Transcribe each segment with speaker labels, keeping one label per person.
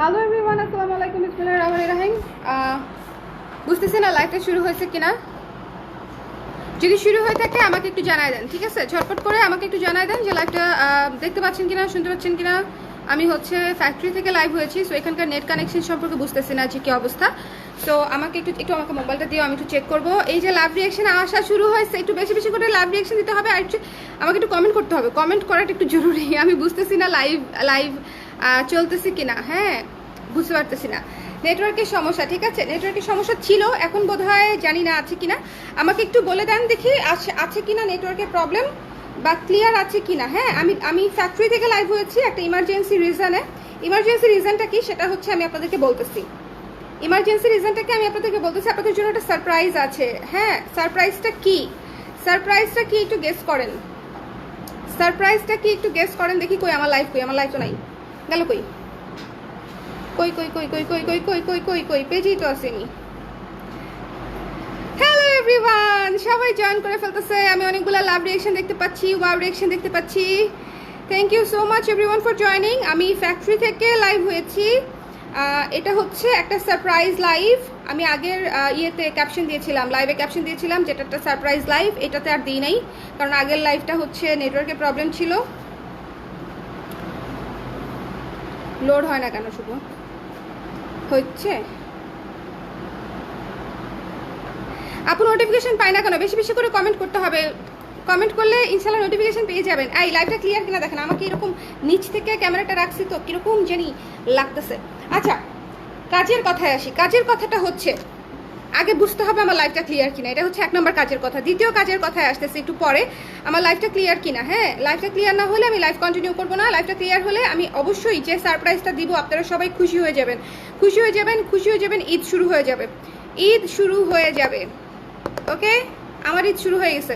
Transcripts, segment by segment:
Speaker 1: Hello everyone, আসসালামু আলাইকুম। বিসমিল্লাহির রহমানির রহিম। বুঝতেছি না লাইভটা শুরু হয়েছে কিনা। যদি শুরু হয়ে থাকে আমাকে একটু জানায় দেন, ঠিক আছে? ঝটপট করে আমাকে একটু জানায় দেন যে লাইভটা দেখতে পাচ্ছেন কিনা, শুনতে পাচ্ছেন কিনা। আমি হচ্ছে ফ্যাক্টরি থেকে লাইভ হয়েছি, সো এখানকার নেট কানেকশন সম্পর্কে বুঝতেছি না যে কী অবস্থা। সো আমাকে একটু আমাকে মোবাইলটা দিয়ে আমি একটু চেক করবো। এই যে লাইভ রিয়াকশন আসা শুরু হয়েছে, একটু বেশি বেশি করে লাইভ রিয়াকশন দিতে হবে। আর আমাকে একটু কমেন্ট করতে হবে, কমেন্ট করাটা একটু জরুরি। আমি বুঝতেছি না লাইভ চলতেছে কিনা। হ্যাঁ, বুঝতে পারতেছি না। নেটওয়ার্কের সমস্যা, ঠিক আছে? নেটওয়ার্কের সমস্যা ছিল, এখন বোধহয় জানি না আছে কিনা। আমাকে একটু বলে দেন দেখি আছে কিনা নেটওয়ার্কের প্রবলেম, বা ক্লিয়ার আছে কিনা। হ্যাঁ, আমি ফ্যাক্টরি থেকে লাইভ হয়েছি একটা ইমার্জেন্সি রিজনে। ইমার্জেন্সি রিজনটা কি সেটা হচ্ছে আমি আপনাদেরকে বলতেছি। ইমার্জেন্সি রিজনটাকে আমি আপনাদেরকে বলতেছি। আপনাদের জন্য একটা সারপ্রাইজ আছে। হ্যাঁ, সারপ্রাইজটা কি? সারপ্রাইজটা কি একটু গেস করেন। সারপ্রাইজটা কি একটু গেস করেন দেখি। কই আমার লাইভ, কই আমার লাইভ তো নাই, গেল কই? কই কই কই কই কই কই কই কই কই কই পেজেই তো আসেনি। হ্যালো এভরিওয়ান, সবাই জয়েন করে ফেলতেছে। আমি অনেকগুলো লাভ রিয়েকশন দেখতে পাচ্ছি, ওয়াও রিয়েকশন দেখতে পাচ্ছি। Thank you so much everyone for joining. আমি ফ্যাক্টরি থেকে লাইভ হয়েছি। এটা হচ্ছে একটা সারপ্রাইজ লাইভ। আমি আগের ইয়েতে ক্যাপশন দিয়েছিলাম, লাইভে ক্যাপশন দিয়েছিলাম যেটা একটা সারপ্রাইজ লাইভ। এটাতে আর দিই নাই, কারণ আগের লাইভটা হচ্ছে নেটওয়ার্কের প্রবলেম ছিল। লোড হয় না কেন? শুভ হচ্ছে আপু, নোটিফিকেশন পাই না কেন? বেশি বেশি করে কমেন্ট করতে হবে। কমেন্ট করলে ইনশাল্লাহ নোটিফিকেশন পেয়ে যাবেন। এই লাইভটা ক্লিয়ার কিনা দেখেন। আমাকে এরকম নিচ থেকে ক্যামেরাটা রাখছি তো কীরকম জানি লাগতেছে। আচ্ছা, কাজের কথায় আসি। কাজের কথাটা হচ্ছে আগে বুঝতে হবে আমার লাইভটা ক্লিয়ার কিনা। এটা হচ্ছে এক নম্বর কাজের কথা। দ্বিতীয় কাজের কথায় আসতেছে একটু পরে, আমার লাইভটা ক্লিয়ার কিনা। হ্যাঁ, লাইভটা ক্লিয়ার না হলে আমি লাইভ কন্টিনিউ করবো না। লাইভটা ক্লিয়ার হলে আমি অবশ্যই যে সারপ্রাইজটা দিব আপনারা সবাই খুশি হয়ে যাবেন, খুশি হয়ে যাবেন, খুশি হয়ে যাবেন। ঈদ শুরু হয়ে যাবে, ঈদ শুরু হয়ে যাবে। ওকে, আমার ঈদ শুরু হয়ে গেছে।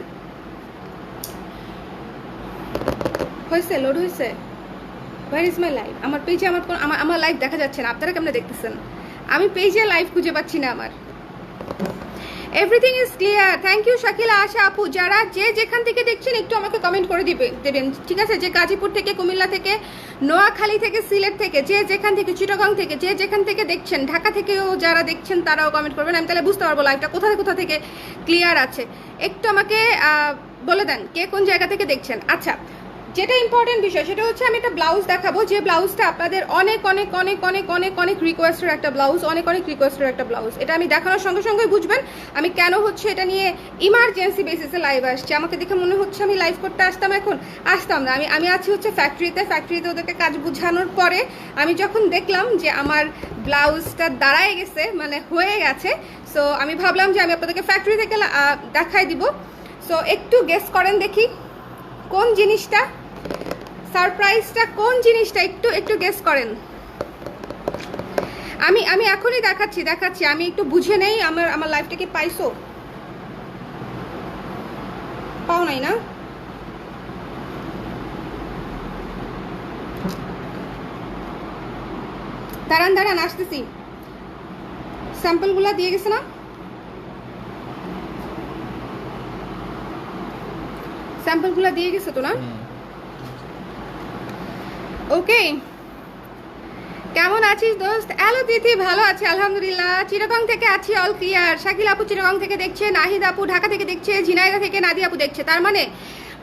Speaker 1: হয়েছে, লোড হয়েছে। Where is my live? আমার পেজে আমার লাইভ দেখা যাচ্ছে না। আপনারা কেমন দেখতেছেন? আমি পেজে লাইভ খুঁজে পাচ্ছি না আমার। Everything is clear. Thank you Shakila, Asha আপু। যারা যে যেখান থেকে দেখছেন একটু আমাকে কমেন্ট করে দেবেন, ঠিক আছে? যে গাজীপুর থেকে, কুমিল্লা থেকে, নোয়াখালী থেকে, সিলেট থেকে, যে যেখান থেকে, চিটাগং থেকে, যে যেখান থেকে দেখছেন, ঢাকা থেকেও যারা দেখছেন তারাও কমেন্ট করবেন। আমি তাহলে বুঝতে পারবো লাইভটা কোথা থেকে ক্লিয়ার আছে। একটু আমাকে বলে দেন কে কোন জায়গা থেকে দেখছেন। আচ্ছা, যেটা ইম্পর্টেন্ট বিষয় সেটা হচ্ছে আমি একটা ব্লাউজ দেখাবো, যে ব্লাউজটা আপনাদের অনেক অনেক অনেক অনেক অনেক অনেক রিকোয়েস্টের একটা ব্লাউজ, অনেক অনেক রিকোয়েস্টের একটা ব্লাউজ। এটা আমি দেখানোর সঙ্গে সঙ্গে বুঝবেন আমি কেন হচ্ছে এটা নিয়ে ইমার্জেন্সি বেসিসে লাইভ আসছি। আমাকে দেখে মনে হচ্ছে আমি লাইভ করতে আসতাম, এখন আসতাম না। আমি আছি হচ্ছে ফ্যাক্টরিতে ওদেরকে কাজ বুঝানোর পরে আমি যখন দেখলাম যে আমার ব্লাউজটা দাঁড়ায় গেছে, মানে হয়ে গেছে, সো আমি ভাবলাম যে আমি আপনাদেরকে ফ্যাক্টরি থেকে দেখাই দিব। সো একটু গেস করেন দেখি কোন জিনিসটা, সারপ্রাইজটা কোন জিনিসটা, একটু গেস করেন। আমি এখনই দেখাচ্ছি। আমি একটু বুঝে নেই। আমার লাইফটা কি পাইছো? পাও নাই না? দাঁড়ান আসতেছি। স্যাম্পলগুলো দিয়ে গেছে না? স্যাম্পলগুলো দিয়ে গেছে তো না? ওকে, কেমন আছিস দোস্ত? হ্যালো দিদি, ভালো আছি আলহামদুলিল্লাহ। চিটাগং থেকে আছি, অল ক্লিয়ার। শাকিল আপু চিটাগং থেকে দেখছে, নাহিদ আপু ঢাকা থেকে দেখছে, ঝিনাইদহ থেকে নাদি আপু দেখছে। তার মানে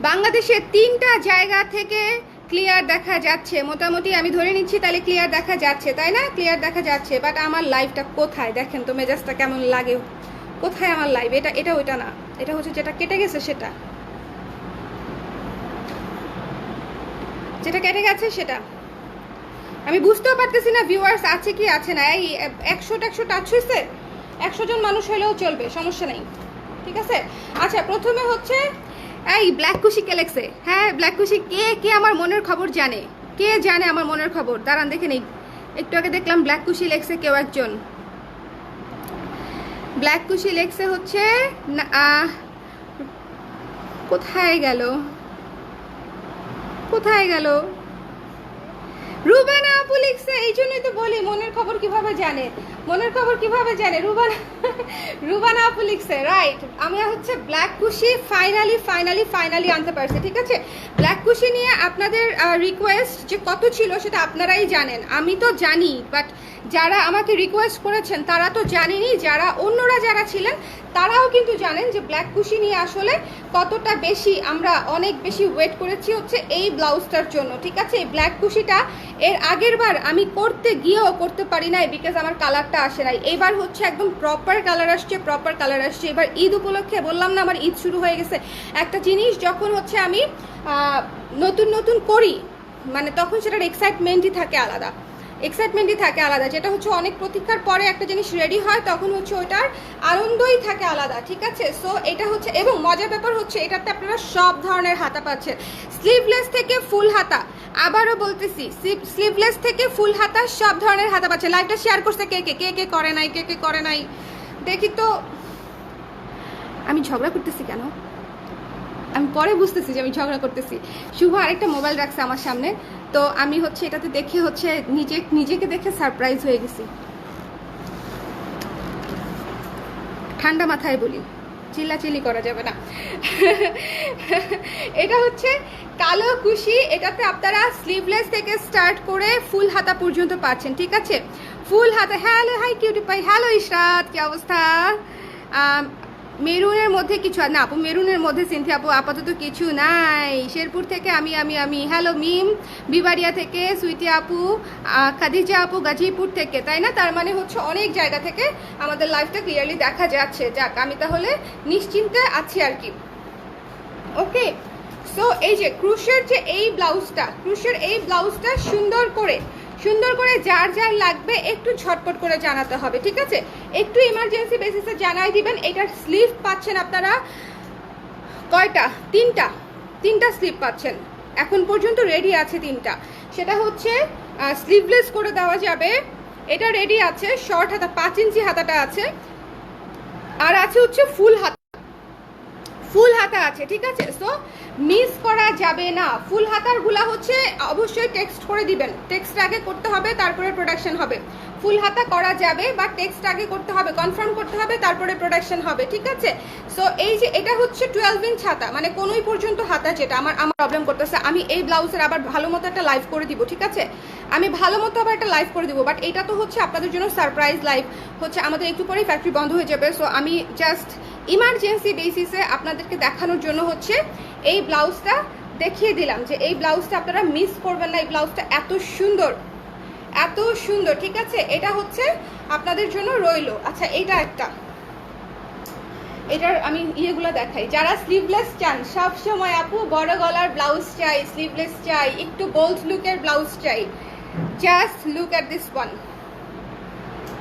Speaker 1: বাংলাদেশে 3টা জায়গা থেকে ক্লিয়ার দেখা যাচ্ছে মোটামুটি। আমি ধরে নিচ্ছি তাহলে ক্লিয়ার দেখা যাচ্ছে, তাই না? ক্লিয়ার দেখা যাচ্ছে। বাট আমার লাইভটা কোথায় দেখেন তো, মেজাজটা কেমন লাগে। কোথায় আমার লাইভ? এটা ওইটা না, এটা হচ্ছে যেটা কেটে গেছে সেটা, যেটা কেটে গেছে সেটা। আমি বুঝতেও পারতেছি না ভিউয়ার্স আছে কি আছে না। এই 100 টাচ হয়েছে, 100 জন মানুষ হলেও চলবে, সমস্যা নেই, ঠিক আছে? আচ্ছা, প্রথমে হচ্ছে এই ব্ল্যাক কুশি কে লেখছে। হ্যাঁ, ব্ল্যাক কুশি কে আমার মনের খবর জানে? কে জানে আমার মনের খবর? দাঁড়ান দেখে নেই। একটু আগে দেখলাম ব্ল্যাক কুশি লেখছে কেউ একজন। ব্ল্যাক কুশি লেখছে হচ্ছে কোথায় গেল? রুবেনা আপু লিখছে, এই জন্যই তো বলি মনের খবর কিভাবে জানে, মনের খবর কিভাবে জানে। রুবানা আপু লিখছে, রাইট। আমি হচ্ছে ব্ল্যাক কুশি ফাইনালি আনতে পারছি, ঠিক আছে। ব্ল্যাক কুশি নিয়ে আপনাদের রিকোয়েস্ট যে কত ছিল সেটা আপনারাই জানেন, আমি তো জানি, বাট যারা আমাকে রিকোয়েস্ট করেছেন তারা তো জানেনি, যারা অন্যরা যারা ছিলেন তারাও কিন্তু জানেন যে ব্ল্যাক কুশি নিয়ে আসলে কতটা বেশি আমরা অনেক বেশি ওয়েট করেছি হচ্ছে এই ব্লাউজটার জন্য, ঠিক আছে। এই ব্ল্যাক কুশিটা এর আগের বার আমি করতে গিয়েও করতে পারি নাই, বিকজ আমার কালারটা আসে নাই। এবার হচ্ছে একদম প্রপার কালার আসছে। এবার ঈদ উপলক্ষে বললাম না আমার ঈদ শুরু হয়ে গেছে, একটা জিনিস যখন হচ্ছে আমি নতুন করি মানে তখন সেটার এক্সাইটমেন্টই থাকে আলাদা, যেটা হচ্ছে অনেক প্রতীক্ষার পরে একটা জিনিস রেডি হয় তখন হচ্ছে ওইটার আনন্দই থাকে আলাদা, ঠিক আছে। সো এটা হচ্ছে, এবং মজার ব্যাপার হচ্ছে এটাতে আপনারা সব ধরনের হাতা পাচ্ছেন, স্লিভলেস থেকে ফুল হাতা, আবারও বলতেছি স্লিভলেস থেকে ফুল হাতা সব ধরনের হাতা পাচ্ছেন। লাইভটা শেয়ার করছে কে করে নাই দেখি তো। আমি ঝগড়া করতেছি কেন, আমি পরে বুঝতেছি যে আমি ঝগড়া করতেছি। শুভ আরেকটা মোবাইল রাখছে আমার সামনে, তো আমি হচ্ছে এটাতে দেখে হচ্ছে নিজেকে দেখে সারপ্রাইজ হয়ে গেছি। ঠান্ডা মাথায় বলি, চিল্লাচিল্লি করা যাবে না। এটা হচ্ছে কালো কুশি, এটাতে আপনারা স্লিভলেস থেকে স্টার্ট করে ফুল হাতা পর্যন্ত পাচ্ছেন, ঠিক আছে। ফুল হাতা। Hello, high cutie pie, hello Ishrat, কি অবস্থা? মেরুনের মধ্যে কিছু না আপু, মেরুনের মধ্যে সিনথিয়া আপু আপাতত কিছু নাই। শেরপুর থেকে আমি হ্যালো মিম, বিবাড়িয়া থেকে সুইটি আপু, খাদিজা আপু গাজীপুর থেকে, তাই না? তার মানে হচ্ছে অনেক জায়গা থেকে আমাদের লাইফটা ক্লিয়ারলি দেখা যাচ্ছে। যাক, আমি তাহলে নিশ্চিন্তে আছি আর কি। ওকে, সো এই যে ক্রুশের যে এই ব্লাউজটা সুন্দর করে যার লাগবে একটু ঝটপট করে জানাতে হবে, ঠিক আছে। একটু ইমার্জেন্সি বেসিসে জানাই দিবেন। এটার স্লিভ পাচ্ছেন আপনারা কয়টা? তিনটা স্লিভ পাচ্ছেন, এখন পর্যন্ত রেডি আছে তিনটা। সেটা হচ্ছে স্লিভলেস করে দেওয়া যাবে, এটা রেডি আছে। শর্ট হাতা 5 ইঞ্চি হাতাটা আছে, আর আছে হচ্ছে ফুল হাতা আছে, ঠিক আছে। সো মিস করা যাবে না। ফুল হাতার গুলা হচ্ছে অবশ্যই টেক্সট করে দিবেন, টেক্সট আগে করতে হবে তারপরে প্রোডাকশন হবে। ফুল হাতা করা যাবে বা টেক্সট আগে করতে হবে, কনফার্ম করতে হবে, তারপরে প্রোডাকশন হবে, ঠিক আছে। সো এই যে এটা হচ্ছে 12 ইঞ্চ হাতা, মানে কোনোই পর্যন্ত হাতা, যেটা আমার প্রবলেম করতেছে। আমি এই ব্লাউজের আবার ভালো মতো একটা লাইভ করে দিব, ঠিক আছে। আমি ভালো মতো আবার একটা লাইভ করে দিব, বাট এটা তো হচ্ছে আপনাদের জন্য সারপ্রাইজ লাইভ হচ্ছে। আমাদের একটু পরেই ফ্যাক্টরি বন্ধ হয়ে যাবে, সো আমি জাস্ট ইমার্জেন্সি বেসিসে আপনাদেরকে দেখানোর জন্য হচ্ছে এই ব্লাউজটা দেখিয়ে দিলাম, যে এই ব্লাউজটা আপনারা মিস করবেন না। এই ব্লাউজটা এত সুন্দর, ঠিক আছে। এটা হচ্ছে আপনাদের জন্য রইলো। আচ্ছা, এটা একটা, এটার আমি ইয়েগুলো দেখাই। যারা স্লিভলেস চান, সব সময় আপু বড় গলার ব্লাউজ চাই, স্লিভলেস চাই, একটু বোল্ড লুকের ব্লাউজ চাই, just look at this one,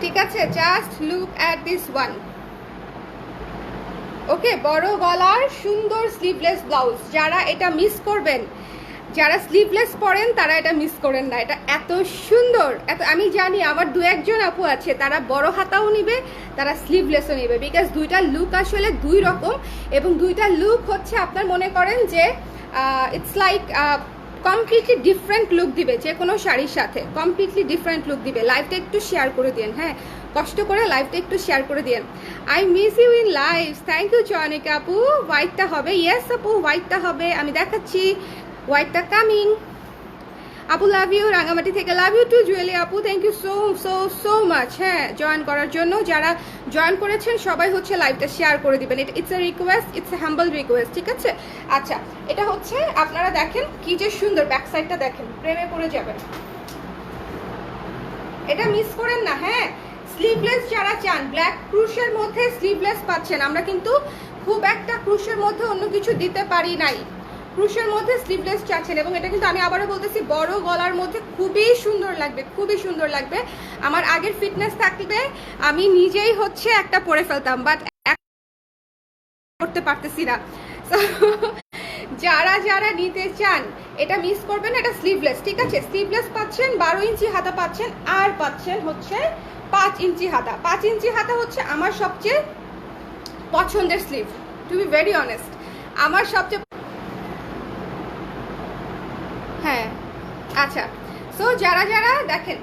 Speaker 1: ঠিক আছে। Just look at this one. Okay, বড় গলার সুন্দর স্লিভলেস ব্লাউজ। যারা এটা মিস করবেন, যারা স্লিভলেস পরেন তারা এটা মিস করেন না। এটা এত সুন্দর, আমি জানি আমার 2-1 আপু আছে তারা বড় হাতাও নিবে, তারা স্লিভলেসও নিবে, বিকজ দুইটা লুক আসলে 2 রকম, এবং দুইটা লুক হচ্ছে আপনার মনে করেন যে it's like completely different look দিবে, যে কোনো শাড়ির সাথে কমপ্লিটলি ডিফারেন্ট লুক দিবে। লাইভটা একটু শেয়ার করে দিন, হ্যাঁ, কষ্ট করে লাইভটা একটু শেয়ার করে দিন। I miss you in live, thank you Chayanika আপু। হোয়াইটটা হবে, ইয়েস আপু হোয়াইটটা হবে, আমি দেখাচ্ছি হোয়াইটটা কামিং। আপু লাভ ইউ, রাঙামাটি থেকে লাভ ইউ টু জুয়েলি আপু, থ্যাংক ইউ সো মাচ, হ্যাঁ, জয়েন করার জন্য। যারা জয়েন করেছেন সবাই হচ্ছে লাইভটা শেয়ার করে দিবেন, it's a request, it's a humble request, ঠিক আছে। আচ্ছা, এটা হচ্ছে আপনারা দেখেন কি যে সুন্দর, ব্যাক সাইডটা দেখেন, প্রেমে পড়ে যাবেন, এটা মিস করেন না। হ্যাঁ, স্লিভলেস যারা চান, ব্ল্যাক ক্রুশের মধ্যে স্লিভলেস পাচ্ছেন। আমরা কিন্তু খুব একটা ক্রুশের মধ্যে অন্য কিছু দিতে পারি নাই, ক্রুশের মধ্যে স্লিভলেস চাচ্ছেন, এবং এটা কিন্তু আমি আবারও বলতেছি বড় গলার মধ্যে খুবই সুন্দর লাগবে। আমার আগের ফিটনেস থাকলে আমি নিজেই হচ্ছে একটা পরে ফেলতাম, বাট করতে পারতেছি না। যারা নিতে চান এটা মিস করবেন, এটা স্লিভলেস, ঠিক আছে। স্লিভলেস পাচ্ছেন, 12 ইঞ্চি হাতা পাচ্ছেন, আর পাচ্ছেন হচ্ছে 5 ইঞ্চি হাতা। 5 ইঞ্চি হাতা হচ্ছে আমার সবচেয়ে পছন্দের sleeve, to be very honest, আমার সবচেয়ে, হ্যাঁ। আচ্ছা, সো যারা যারা দেখেন,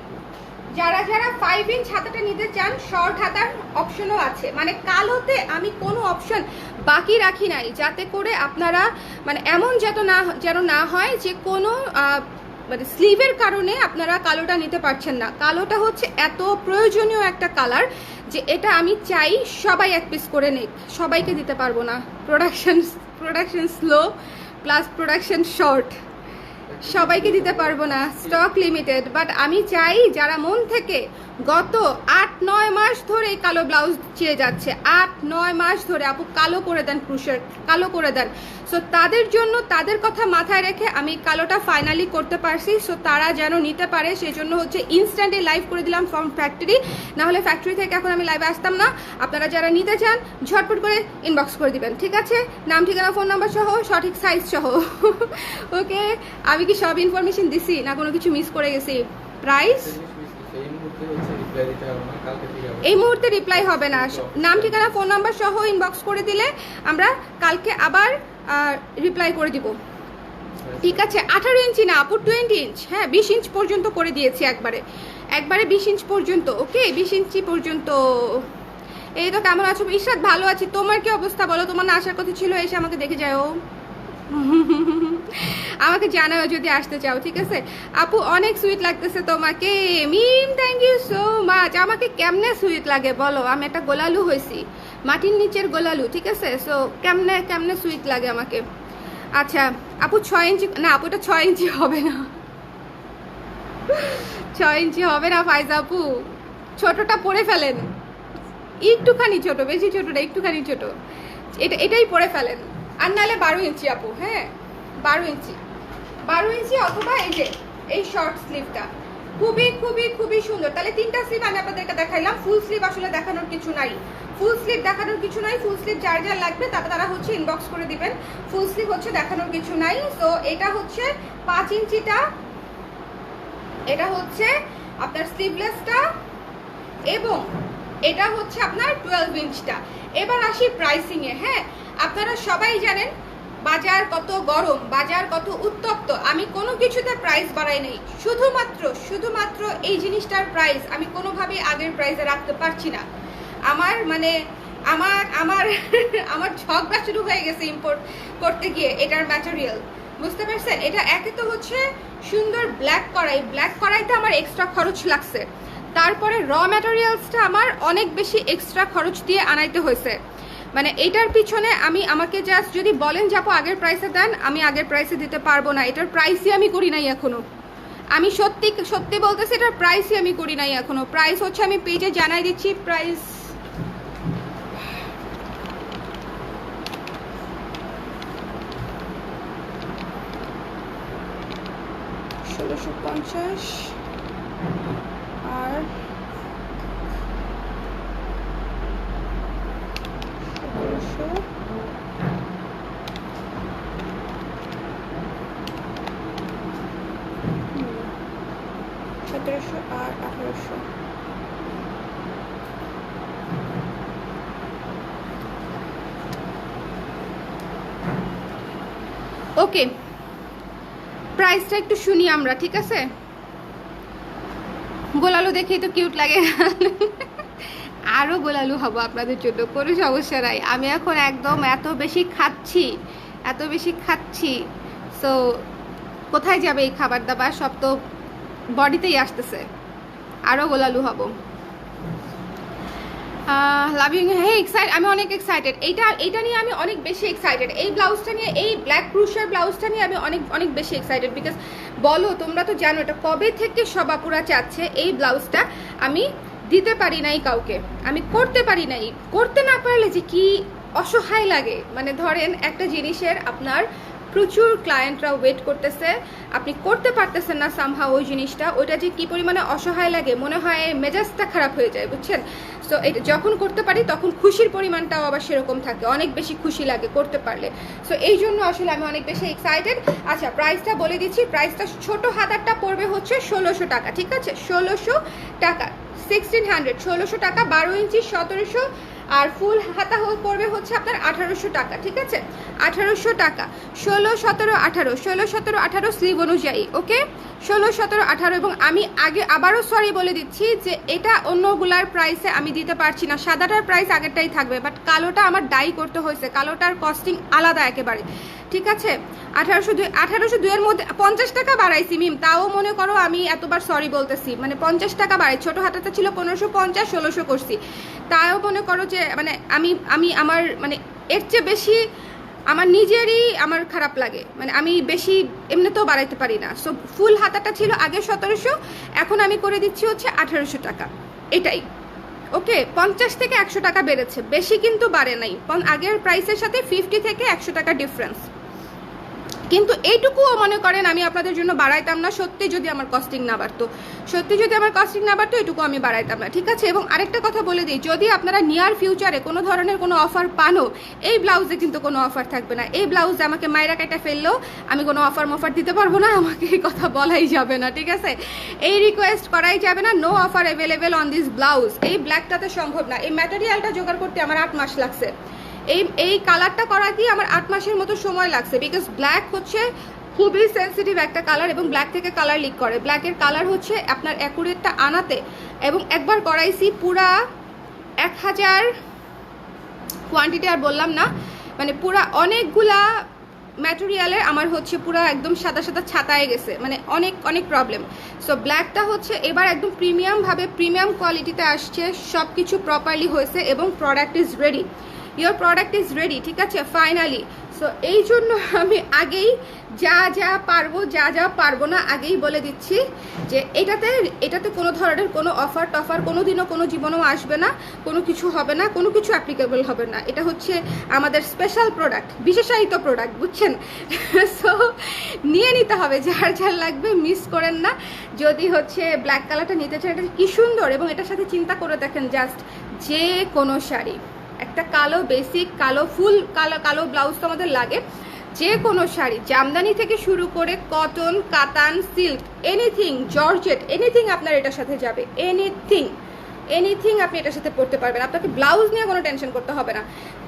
Speaker 1: যারা যারা 5 ইঞ্চ হাতাটা নিতে চান, শর্ট হাতার অপশনও আছে। মানে কালোতে আমি কোনো অপশন বাকি রাখি নাই, যাতে করে আপনারা মানে এমন যেন না হয় যে কোনো মানে স্লিভের কারণে আপনারা কালোটা নিতে পারছেন না। কালোটা হচ্ছে এত প্রয়োজনীয় একটা কালার যে এটা আমি চাই সবাই এক পিস করে নেক, সবাইকে দিতে পারবো না, production slow plus production short, সবাইকে দিতে পারবো না, স্টক লিমিটেড। বাট আমি চাই যারা মন থেকে গত 8-9 মাস ধরে এই কালো ব্লাউজ চেয়ে যাচ্ছে, 8-9 মাস ধরে আপু কালো করে দেন, ক্রুশার কালো করে দেন, সো তাদের জন্য, তাদের কথা মাথায় রেখে আমি কালোটা ফাইনালি করতে পারছি। সো তারা যেন নিতে পারে সেই জন্য হচ্ছে ইনস্ট্যান্টলি লাইভ করে দিলাম ফ্রম ফ্যাক্টরি, না হলে ফ্যাক্টরি থেকে এখন আমি লাইভে আসতাম না। আপনারা যারা নিতে চান ঝটপট করে ইনবক্স করে দিবেন, ঠিক আছে? নাম, ঠিকানা, ফোন নাম্বার সহ, সঠিক সাইজ সহ। ওকে, আমি কি সব ইনফরমেশন দিছি না কোনো কিছু মিস করে গেছি? প্রাইস এই মুহূর্তে রিপ্লাই হবে না, নাম, ঠিকানা, ফোন নাম্বার সহ ইনবক্স করে দিলে আমরা কালকে আবার রিপ্লাই করে দিব, ঠিক আছে? 18 ইঞ্চি না আপু, 20 ইঞ্চ, হ্যাঁ 20 ইঞ্চ পর্যন্ত করে দিয়েছি, একবারে 20 ইঞ্চ পর্যন্ত। ওকে, 20 ইঞ্চি পর্যন্ত। এই তো, কেমন আছো ইশরাত? ভালো আছি, তোমার কি অবস্থা বলো? তোমার না আসার কথা ছিল, এসে আমাকে দেখে যাও, আমাকে জানাও যদি আসতে চাও, ঠিক আছে? আপু অনেক সুইট লাগতেছে তোমাকে, মিম থ্যাংক ইউ সো মাচ। আমাকে কেমনে সুইট লাগে বলো? আমি একটা গোলালু হয়েছি, মাটির নিচের গোলালু, ঠিক আছে? সো কেমনে সুইট লাগে আমাকে। আচ্ছা আপু 6 ইঞ্চি না আপু, এটা 6 ইঞ্চি হবে না, 6 ইঞ্চি হবে না ফাইজা আপু, ছোটটা পরে ফেলেন, একটুখানি ছোট, বেশি ছোট না, একটুখানি ছোট, এটাই পরে ফেলেন। আর নাহলে 12 ইঞ্চি আপু, হ্যাঁ 12 ইঞ্চি অথবা এই যে এই শর্ট স্লিভটা খুবই খুবই খুবই সুন্দর। তাহলে 3টা স্লিভ আমি আপনাদেরকে দেখাইলাম, ফুল স্লিভ আসলে দেখানোর কিছু নাই, ফুল স্লিভ যার যার লাগবে তারা হচ্ছে ইনবক্স করে দিবেন। ফুল স্লিভ হচ্ছে দেখানোর কিছু নাই। সো এটা হচ্ছে 5 ইঞ্চিটা, এটা হচ্ছে আপনার স্লিভলেসটা, এবং এটা হচ্ছে আপনার 12 ইঞ্চটা। এবার আসি প্রাইসিং এ। হ্যাঁ, আপনারা সবাই জানেন বাজার কত গরম, বাজার কত উত্তপ্ত। আমি কোনো কিছুতে প্রাইস বাড়াই নাই, শুধুমাত্র এই জিনিসটার প্রাইস আমি কোনোভাবেই আগের প্রাইসে রাখতে পারছি না। আমার মানে আমার ঝগড়া শুরু হয়ে গেছে ইম্পোর্ট করতে গিয়ে এটার ম্যাটেরিয়াল, বুঝতে পারছেন? এটা একে তো হচ্ছে সুন্দর ব্ল্যাক কড়াইতে আমার এক্সট্রা খরচ লাগছে, তারপরে র ম্যাটেরিয়ালসটা আমার অনেক বেশি এক্সট্রা খরচ দিয়ে আনাইতে হয়েছে। মানে এটার পিছনে আমাকে জাস্ট যদি বলেন যে আপু আগের প্রাইসে দেন, আমি আগের প্রাইসে দিতে পারবো না। এটার প্রাইসই আমি করি নাই এখনো, আমি সত্যি বলতেছি, এটার প্রাইসই আমি করি নাই এখনো। প্রাইস হচ্ছে আমি পেজে জানাই দিচ্ছি, প্রাইস $1650 আর 1700 আর 1800। ওকে, প্রাইসটা একটু শুনি আমরা, ঠিক আছে? গোলালু দেখেই তো কিউট লাগে, আরও গোলালু হব আপনাদের জন্য, কোনো সমস্যা নাই। আমি এখন একদম এত বেশি খাচ্ছি, সো কোথায় যাবে এই খাবার দাবার? সব তো বডিতেই আসতেছে, আরও গোলালু হব। Love you. হ্যাঁ এক্সাইটেড, আমি অনেক এক্সাইটেড। এইটা নিয়ে আমি অনেক বেশি এক্সাইটেড। এই ব্লাউজটা নিয়ে, এই ব্ল্যাক ক্রুশার ব্লাউজটা নিয়ে আমি অনেক বেশি এক্সাইটেড। বিকজ বলো, তোমরা তো জানো এটা কবে থেকে সব আপুরা চাচ্ছে এই ব্লাউজটা। আমি দিতে পারি নাই কাউকে, আমি করতে পারি নাই। করতে না পারলে যে কি অসহায় লাগে। মানে ধরেন একটা জিনিসের আপনার প্রচুর ক্লায়েন্টরা ওয়েট করতেছে, আপনি করতে পারতেছেন না সামহাও ওই জিনিসটা, ওইটা যে কি পরিমাণে অসহায় লাগে, মনে হয় মেজাজটা খারাপ হয়ে যায়, বুঝছেন? সো এটা যখন করতে পারি তখন খুশির পরিমাণটাও আবার সেরকম থাকে, অনেক বেশি খুশি লাগে করতে পারলে। সো এই জন্য আসলে আমি অনেক বেশি এক্সাইটেড। আচ্ছা প্রাইসটা বলে দিচ্ছি, প্রাইসটা ছোট হাতারটা পড়বে হচ্ছে 1600 টাকা, ঠিক আছে? 1600 টাকা, 1600 টাকা। 12 ইঞ্চি 1700 আর ফুল হাতা পড়বে হচ্ছে আপনার 1800 টাকা, ঠিক আছে? 1800 টাকা, 16, 17, 18, 16, 17, 18 স্লিভ অনুযায়ী, ওকে? 16, 17, 18। এবং আমি আগে আবারও সরি বলে দিচ্ছি যে এটা অন্যগুলার প্রাইসে আমি দিতে পারছি না, সাদাটার প্রাইস আগেরটাই থাকবে, বাট কালোটা আমার ডাই করতে হয়েছে, কালোটার কস্টিং আলাদা একেবারে, ঠিক আছে? 1802 এর মধ্যে 50 টাকা বাড়াইছি মিম, তাও মনে করো আমি এতবার সরি বলতেছি, মানে 50 টাকা বাড়াই, ছোট হাতাটা ছিল 1550, 1600 করছি, তাও মনে করো যে মানে আমি আমার মানে এর চেয়ে বেশি আমার নিজেরই আমার খারাপ লাগে, মানে আমি বেশি এমনিতেও বাড়াইতে পারি না। সো ফুল হাতাটা ছিল আগে 1700, এখন আমি করে দিচ্ছি হচ্ছে 1800 টাকা, এটাই, ওকে? 50 থেকে 100 টাকা বেড়েছে, বেশি কিন্তু বাড়ে নাই, আগের প্রাইসের সাথে 50 থেকে 100 টাকা ডিফারেন্স, কিন্তু এইটুকুও মনে করেন আমি আপনাদের জন্য বাড়াইতাম না সত্যি যদি আমার কস্টিং না বাড়তো, সত্যি যদি আমার কস্টিং না বাড়তো এটুকু আমি বাড়াইতাম না, ঠিক আছে? এবং আরেকটা কথা বলে দিই, যদি আপনারা নিয়ার ফিউচারে কোনো ধরনের কোনো অফার পানো, এই ব্লাউজে কিন্তু কোনো অফার থাকবে না, এই ব্লাউজে আমাকে মায়েরা কাটা ফেললেও আমি কোনো অফার দিতে পারবো না, আমাকে এই কথা বলাই যাবে না, ঠিক আছে? এই রিকোয়েস্ট করাই যাবে না, no offer available on this blouse. এই ব্ল্যাকটাতে সম্ভব না, এই ম্যাটেরিয়ালটা জোগাড় করতে আমার 8 মাস লাগছে, এই কালারটা করা দিয়ে আমার 8 মাসের মতো সময় লাগছে, বিকজ ব্ল্যাক হচ্ছে খুবই সেন্সিটিভ একটা কালার এবং ব্ল্যাক থেকে কালার লিক করে, ব্ল্যাকের কালার হচ্ছে আপনার অ্যাকুরেটটা আনাতে, এবং একবার করাইছি পুরা 1000 কোয়ান্টিটি আর বললাম না, মানে পুরা অনেকগুলা ম্যাটেরিয়ালের আমার হচ্ছে পুরা একদম সাদা সাদা ছাতায় গেছে, মানে অনেক প্রবলেম। সো ব্ল্যাকটা হচ্ছে এবার একদম প্রিমিয়াম কোয়ালিটিতে আসছে, সব কিছু প্রপারলি হয়েছে এবং product is ready, your product is ready, ঠিক আছে? ফাইনালি। সো এই জন্য আমি আগেই যা পারবো না আগেই বলে দিচ্ছি যে এটাতে কোনো ধরনের কোনো অফার টফার কোনোদিনও কোনো জীবনেও আসবে না, কোনো কিছু হবে না, কোনো কিছু অ্যাপ্লিকেবল হবে না, এটা হচ্ছে আমাদের স্পেশাল প্রোডাক্ট, বিশেষায়িত প্রোডাক্ট, বুঝছেন? সো নিয়ে নিতে হবে, যার লাগবে, মিস করেন না। যদি হচ্ছে ব্ল্যাক কালারটা নিতে চান, এটা কি সুন্দর, এবং এটার সাথে চিন্তা করে দেখেন জাস্ট যে কোনো শাড়ি, একটা কালো বেসিক কালো ফুল কালো ব্লাউজ তো আমাদের লাগে, যে কোনো শাড়ি জামদানি থেকে শুরু করে কটন, কাতান, সিল্ক, এনিথিং, জর্জেট, এনিথিং আপনার এটার সাথে যাবে, এনিথিং আপনি এটার সাথে পরতে পারবেন, আপনাকে ব্লাউজ নিয়ে কোনো টেনশন করতে হবে না,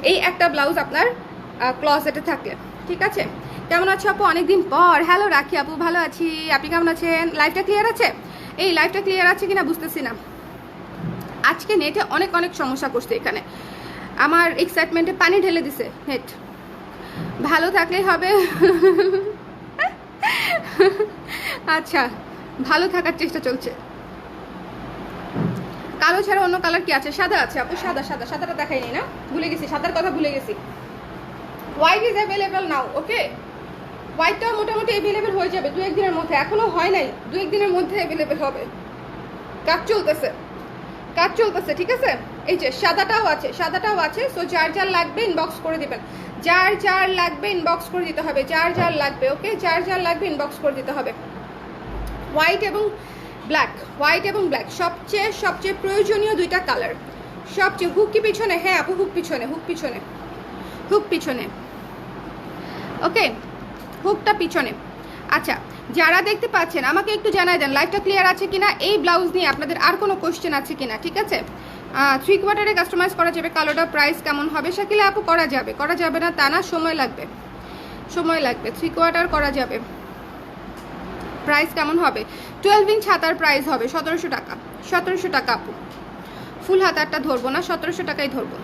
Speaker 1: এই একটা ব্লাউজ আপনার ক্লজেটে থাকলে, ঠিক আছে? কেমন আছো আপু? অনেকদিন পর। হ্যালো রাখি আপু, ভালো আছি, আপনি কেমন আছেন? লাইভটা ক্লিয়ার আছে? এই লাইভটা ক্লিয়ার আছে কিনা বুঝতেছি না, আজকে নেটে অনেক সমস্যা করছে, এখানে আমার এক্সাইটমেন্টে পানি ঢেলে দিছে নেট, ভালো থাকলেই হবে। আচ্ছা, ভালো থাকার চেষ্টা চলছে। কালো ছাড়া অন্য কালার কি আছে? সাদা আছে আপু, সাদাটা দেখাইনি না, ভুলে গেছি, সাদার কথা ভুলে গেছি। হোয়াইট ইজ অ্যাভেলেবেল নাও, ওকে? হোয়াইটটাও মোটামুটি অ্যাভেলেবেল হয়ে যাবে 2-1 দিনের মধ্যে, এখনো হয় নাই, 2-1 দিনের মধ্যে অ্যাভেলেবেল হবে, কাজ চলতেছে, ঠিক আছে? এই যে সাদাটাও আছে। সো যার লাগবে ইনবক্স করে দিবেন, যার লাগবে ইনবক্স করে দিতে হবে, যার লাগবে, ওকে? যার লাগবে ইনবক্স করে দিতে হবে। হোয়াইট এবং ব্ল্যাক সবচেয়ে প্রয়োজনীয় দুইটা কালার, সবচেয়ে। হুক কি পিছনে? হ্যাঁ আপু, হুক পিছনে, ওকে? হুকটা পিছনে। আচ্ছা, যারা দেখতে পাচ্ছেন আমাকে একটু জানাই দেন লাইভটা ক্লিয়ার আছে কিনা, এই ব্লাউজ নিয়ে আপনাদের আর কোনো কোশ্চেন আছে কিনা, ঠিক আছে? 3 কোয়ার্টারে কাস্টমাইজ করা যাবে, কালোটা প্রাইস কেমন হবে? শাকিলা আপু, করা যাবে না তা না, সময় লাগবে। 3 কোয়ার্টার করা যাবে, প্রাইস কেমন হবে? 12 ইঞ্চ হাতার প্রাইস হবে 1700 টাকা আপু, ফুল হাতারটা ধরবো না, 1700 টাকাই ধরবো,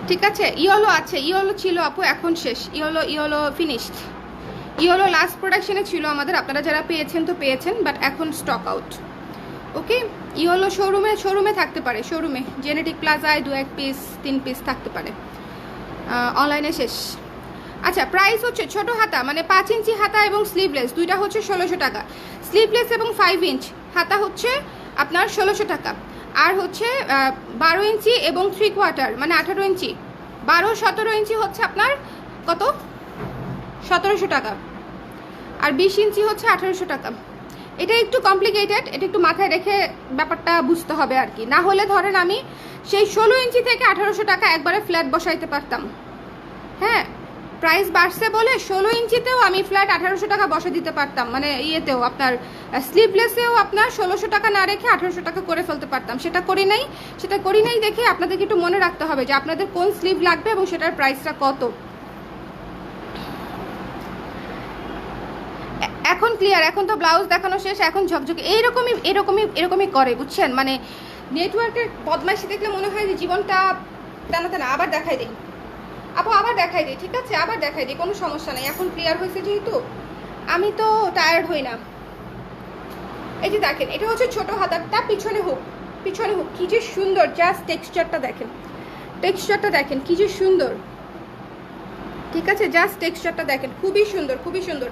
Speaker 1: ঠিক আছে? ইয়েলো আছে, ইয়েলো ছিল আপু, এখন শেষ, ইয়েলো ফিনিশড, ইয়েলো লাস্ট প্রোডাকশনে ছিল আমাদের, আপনারা যারা পেয়েছেন তো পেয়েছেন, বাট এখন স্টক আউট, ওকে? ইয়েলো শোরুমে থাকতে পারে, শোরুমে জেনেটিক প্লাজায় 2-1 পিস 3 পিস থাকতে পারে, অনলাইনে শেষ। আচ্ছা, প্রাইস হচ্ছে ছোট হাতা মানে 5 ইঞ্চি হাতা এবং স্লিভলেস দুইটা হচ্ছে 1600 টাকা, স্লিভলেস এবং 5 ইঞ্চ হাতা হচ্ছে আপনার 1600 টাকা, আর হচ্ছে 12 ইঞ্চি এবং 3 কোয়ার্টার মানে 18 ইঞ্চি, 12-17 ইঞ্চি হচ্ছে আপনার কত? 1700 টাকা, আর 20 ইঞ্চি হচ্ছে 1800 টাকা। এটা একটু কমপ্লিকেটেড, এটা একটু মাথায় রেখে ব্যাপারটা বুঝতে হবে আর কি, না হলে ধরেন আমি সেই 16 ইঞ্চি থেকে 1800 টাকা একবারে ফ্ল্যাট বসাইতে পারতাম, হ্যাঁ? প্রাইস বাড়ছে বলে 16 ইঞ্চিতেও আমি ফ্ল্যাট 1800 টাকা বসে দিতে পারতাম, মানে ইয়েতেও আপনার স্লিভলেসেও আপনার 1600 টাকা না রেখে 1800 টাকা করে ফেলতে পারতাম। সেটা করি নাই দেখে আপনাদেরকে একটু মনে রাখতে হবে যে আপনাদের কোন স্লিভ লাগবে এবং সেটার প্রাইসটা কত। এখন ক্লিয়ার, এখন তো ব্লাউজ দেখানো শেষ, এখন ঝকঝকে এরকমই করে, বুঝছেন? মানে নেটওয়ার্কের বদমাইশি দেখলে মনে হয় যে জীবনটা টানা আবার দেখাই দিই আপু, আবার দেখাই দিই, ঠিক আছে, আবার দেখাই দিই, কোনো সমস্যা নেই। এখন ক্লিয়ার হয়েছে যেহেতু আমি তো টায়ার্ড হই না। এই যে দেখেন, এটা হচ্ছে ছোট হাতারটা, পিছনে হুক কি যে সুন্দর, জাস্ট টেক্সচারটা দেখেন কি যে সুন্দর, ঠিক আছে, জাস্ট টেক্সচারটা দেখেন, খুবই সুন্দর।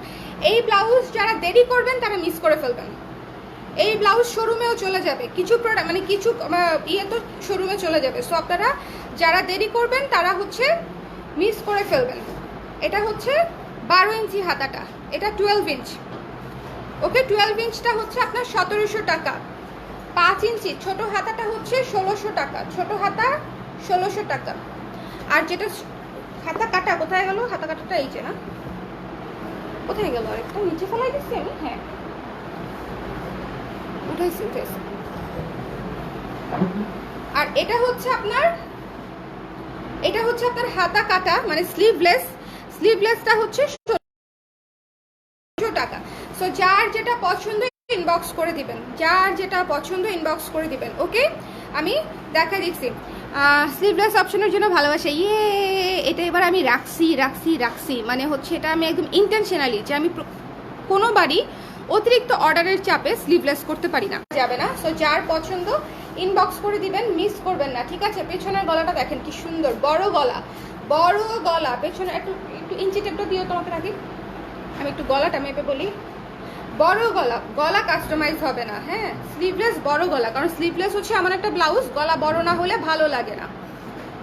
Speaker 1: এই ব্লাউজ যারা দেরি করবেন তারা মিস করে ফেলবেন। এই ব্লাউজ শোরুমেও চলে যাবে, কিছু প্রোডাক্ট মানে কিছু ইয়ে তো শোরুমে চলে যাবে। সো আপনারা যারা দেরি করবেন তারা হচ্ছে মিস করে ফেলবেন। এটা হচ্ছে 12 ইঞ্চি হাতাটা, এটা 12 ইঞ্চ, ওকে। 12 ইঞ্চটা হচ্ছে আপনার 1700 টাকা। 5 ইঞ্চি ছোট হাতাটা হচ্ছে 1600 টাকা, ছোট হাতা 1600 টাকা। আর যেটা হাতা কাটা, কোথায় গেল হাতা কাটাটা? এই যে, না কোথায় গেল, আরেকটা নিচে ফেলাই দিচ্ছি আমি, হ্যাঁ উঠাইছি। আর এটা হচ্ছে আপনার হাতা কাটা, মানে স্লিভলেসটা হচ্ছে 1600 টাকা। সো যার যেটা পছন্দ ইনবক্স করে দিবেন, ওকে। আমি দেখা দিচ্ছি স্লিভলেস অপশনের জন্য ভালোবাসা, এটা এবার আমি রাখছি, মানে হচ্ছে এটা আমি একদম ইন্টেনশনালি, যে আমি কোনোবারই অতিরিক্ত অর্ডারের চাপে স্লিভলেস করতে পারি না, যাবে না। সো যার পছন্দ ইনবক্স করে দিবেন, মিস করবেন না, ঠিক আছে। পেছনের গলাটা দেখেন কি সুন্দর, বড় গলা, পেছনে একটু ইঞ্চি টেপটা দিও তোমাকে রাখি, আমি একটু গলাটা মেপে বলি। বড় গলা কাস্টমাইজ হবে না, হ্যাঁ, স্লিভলেস বড় গলা, কারণ স্লিভলেস হচ্ছে আমার একটা ব্লাউজ, গলা বড় না হলে ভালো লাগে না।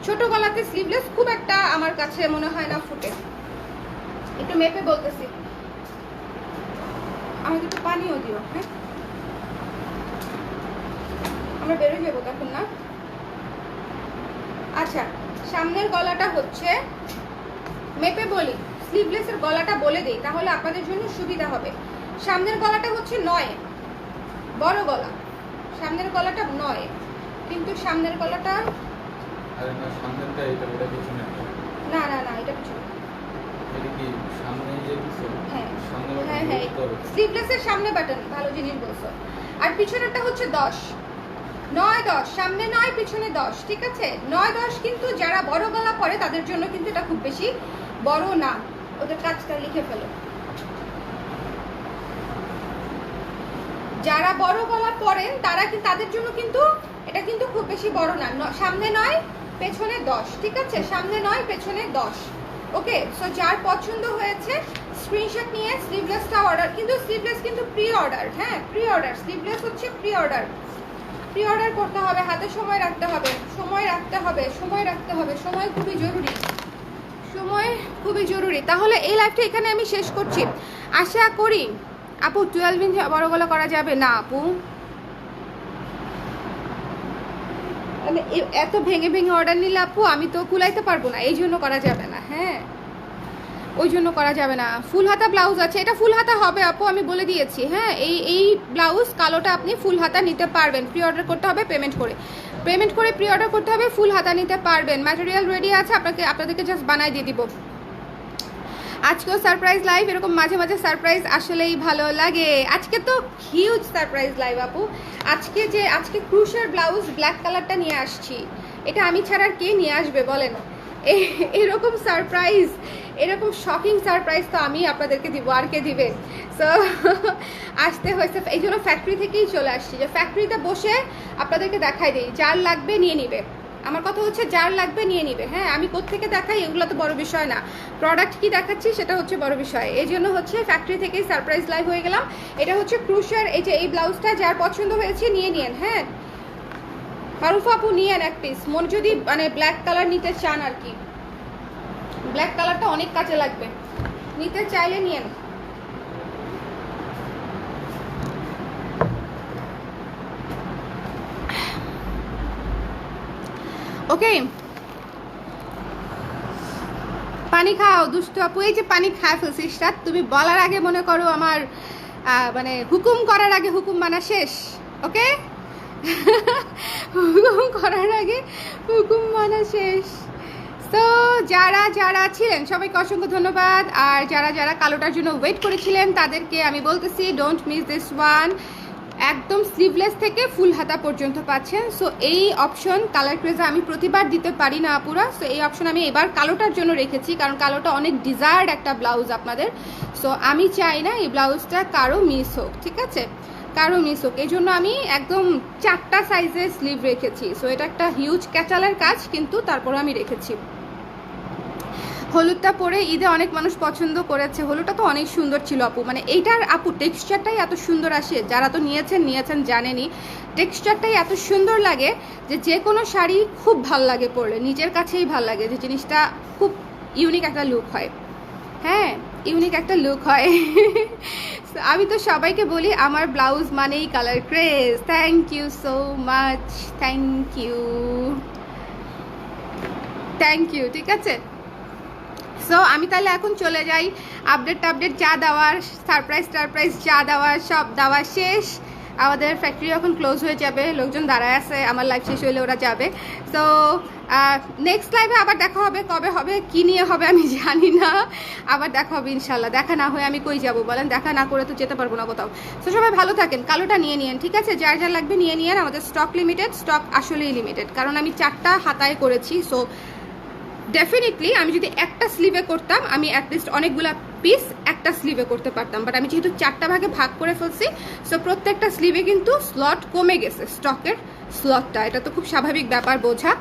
Speaker 1: ছোট গলাতে স্লিভলেস খুব একটা আমার কাছে মনে হয় না ফুটে। একটু মেপে বলতেছি, আমাকে একটু পানিও দিও, হ্যাঁ, আমরা বেরোয় যাবো তখন না। আচ্ছা, সামনের গলাটা হচ্ছে, মেপে বলি, স্লিভলেসের গলাটা বলে দিই তাহলে আপনাদের জন্য সুবিধা হবে। সামনের গলাটা হচ্ছে 9, বড় গলা, সামনের গলাটা 9, কিন্তু সামনের গলাটা না এটা পিছনে, হ্যাঁ, স্লিভলেসের সামনে বাটন, ভালো জিনিস বলছো। আর পিছনেরটা হচ্ছে 10, 9-10, সামনে 9 পিছনে 10, ঠিক আছে। 9-10 কিন্তু যারা বড় গলা পরে তাদের জন্য কিন্তু এটা খুব বেশি বড় না, ওদের কাজটা লিখে ফেলো। যারা বড় গলা পরেন তারা কিন্তু, তাদের জন্য কিন্তু এটা কিন্তু খুব বেশি বড় না, সামনে 9 পেছনে 10, ঠিক আছে, সামনে 9 পেছনে 10, ওকে। সো যার পছন্দ হয়েছে স্ক্রিনশট নিয়ে স্লিভলেসটা অর্ডার, কিন্তু স্লিভলেস কিন্তু প্রি অর্ডার, হ্যাঁ, প্রি অর্ডার, স্লিভলেস হচ্ছে প্রি অর্ডার করতে হবে, হাতে সময় রাখতে হবে, সময় খুবই জরুরি। তাহলে এই লাইভটা এখানে আমি শেষ করছি। আশা করি আপু 12 ইঞ্চ বড় গলা করা যাবে না আপু, মানে এত ভেঙে অর্ডার নিলে আপু আমি তো কুলাইতে পারবো না, এই জন্য করা যাবে না, হ্যাঁ, ওই জন্য করা যাবে না। ফুল হাতা ব্লাউজ আছে, এটা ফুল হাতা হবে আপু, আমি বলে দিয়েছি, হ্যাঁ। এই ব্লাউজ কালোটা আপনি ফুল হাতা নিতে পারবেন, প্রি অর্ডার করতে হবে, পেমেন্ট করে প্রি অর্ডার করতে হবে, ফুল হাতা নিতে পারবেন। ম্যাটেরিয়াল রেডি আছে, আপনাদেরকে জাস্ট বানাই দিয়ে দিব। আজকেও সারপ্রাইজ লাইভ, এরকম মাঝে মাঝে সারপ্রাইজ আসলেই ভালো লাগে। আজকে তো হিউজ সারপ্রাইজ লাইভ আপু। আজকে ক্রুশের ব্লাউজ ব্ল্যাক কালারটা নিয়ে আসছি, এটা আমি ছাড়া আর কে নিয়ে আসবে বলেন? এরকম সারপ্রাইজ, এরকম শকিং সারপ্রাইজ তো আমি আপনাদেরকে দিব, আর কে দিবে? সো আসতে হয়েছে, এই জন্য ফ্যাক্টরি থেকেই চলে আসছি, যে ফ্যাক্টরিতে বসে আপনাদেরকে দেখাই দিই, যার লাগবে নিয়ে নিবে। আমার কথা হচ্ছে যার লাগবে নিয়ে নিবে, হ্যাঁ। আমি কোত্থেকে দেখাই এগুলো তো বড় বিষয় না, প্রোডাক্ট কি দেখাচ্ছি সেটা হচ্ছে বড় বিষয়। এই জন্য হচ্ছে ফ্যাক্টরি থেকেই সারপ্রাইজ লাইভ হয়ে গেলাম। এটা হচ্ছে ক্রুশের, এই যে এই ব্লাউজটা যার পছন্দ হয়েছে নিয়ে নিন, হ্যাঁ। মারুফা আপু নিয়েন এক পিস, মন যদি মানে ব্ল্যাক কালার নিতে চান আর কি, ব্ল্যাক কালারটা অনেক কাজে লাগবে, নিতে চাইলে নিয়েন। ওকে, পানি পানি খাও দুষ্টু আপু। এই যে পানি খায় ফেলছিস রাত, তুমি বলার আগে মনে করো আমার মানে হুকুম করার আগে হুকুম মানা শেষ, ওকে? হুকুম করার আগে হুকুম মানা শেষ। তো যারা যারা ছিলেন সবাইকে অসংখ্য ধন্যবাদ, আর যারা যারা কালোটার জন্য ওয়েট করেছিলেন তাদেরকে আমি বলতেছি ডোন্ট মিস দিস ওয়ান। একদম স্লিভলেস থেকে ফুল হাতা পর্যন্ত পাচ্ছেন। সো এই অপশন কালার ক্রেজে আমি প্রতিবার দিতে পারি না আপুরা, সো এই অপশন আমি এবার কালোটার জন্য রেখেছি, কারণ কালোটা অনেক ডিজায়ার্ড একটা ব্লাউজ আপনাদের। সো আমি চাই না এই ব্লাউজটা কারো মিস হোক, ঠিক আছে? কারো মিস হোক, এই জন্য আমি একদম 4টা সাইজের স্লিভ রেখেছি। সো এটা একটা হিউজ ক্যাচালের কাজ, কিন্তু তারপরে আমি রেখেছি। হলুদটা পরে ঈদে অনেক মানুষ পছন্দ করেছে। হলুদটা তো অনেক সুন্দর ছিল আপু, মানে এইটার আপু টেক্সচারটাই এত সুন্দর আসে, যারা তো নিয়েছেন জানেনই, টেক্সচারটাই এত সুন্দর লাগে যে যে কোনো শাড়ি খুব ভাল লাগে পরলে, নিজের কাছেই ভাল লাগে, যে জিনিসটা খুব ইউনিক একটা লুক হয়। হ্যাঁ, ইউনিক একটা লুক হয়। আমি তো সবাইকে বলি আমার ব্লাউজ মানেই colour craze. Thank you so much, thank you, ঠিক আছে? সো আমি তাহলে এখন চলে যাই, আপডেট যা দেওয়ার, সারপ্রাইজ যা দেওয়ার সব দেওয়া শেষ। আমাদের ফ্যাক্টরি এখন ক্লোজ হয়ে যাবে, লোকজন দাঁড়ায় আছে, আমার লাইভ শেষ হলে ওরা যাবে। সো নেক্সট লাইভে আবার দেখা হবে, কবে হবে কি নিয়ে হবে আমি জানি না, আবার দেখা হবে ইনশাল্লাহ। দেখা না হয়ে আমি কই যাব বলেন, দেখা না করে তো যেতে পারবো না কোথাও। সো সবাই ভালো থাকেন, কালোটা নিয়ে নিন, ঠিক আছে? যার যার লাগবে নিয়ে নিন, আমাদের স্টক লিমিটেড, স্টক আসলেই লিমিটেড, কারণ আমি 4টা হাতায় করেছি। সো ডেফিনেটলি আমি যদি একটা স্লিভে করতাম, আমি অ্যাটলিস্ট অনেকগুলা পিস একটা স্লিভে করতে পারতাম, বাট আমি যেহেতু 4টা ভাগে ভাগ করে ফেলছি, সো প্রত্যেকটা স্লিভে কিন্তু স্লট কমে গেছে, স্টকের স্লটটা, এটা তো খুব স্বাভাবিক ব্যাপার বোঝা।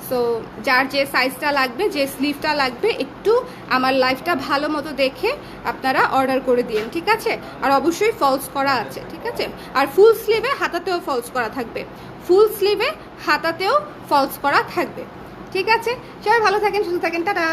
Speaker 1: সো যার যে সাইজটা লাগবে, যে স্লিভটা লাগবে, একটু আমার লাইফটা ভালো মতো দেখে আপনারা অর্ডার করে দিন, ঠিক আছে? আর অবশ্যই ফলস করা আছে, ঠিক আছে? আর ফুল স্লিভে হাতাতেও ফলস করা থাকবে, ফুল স্লিভে হাতাতেও ফলস করা থাকবে, ঠিক আছে? সবাই ভালো থাকেন, সুস্থ থাকেন, টাটা।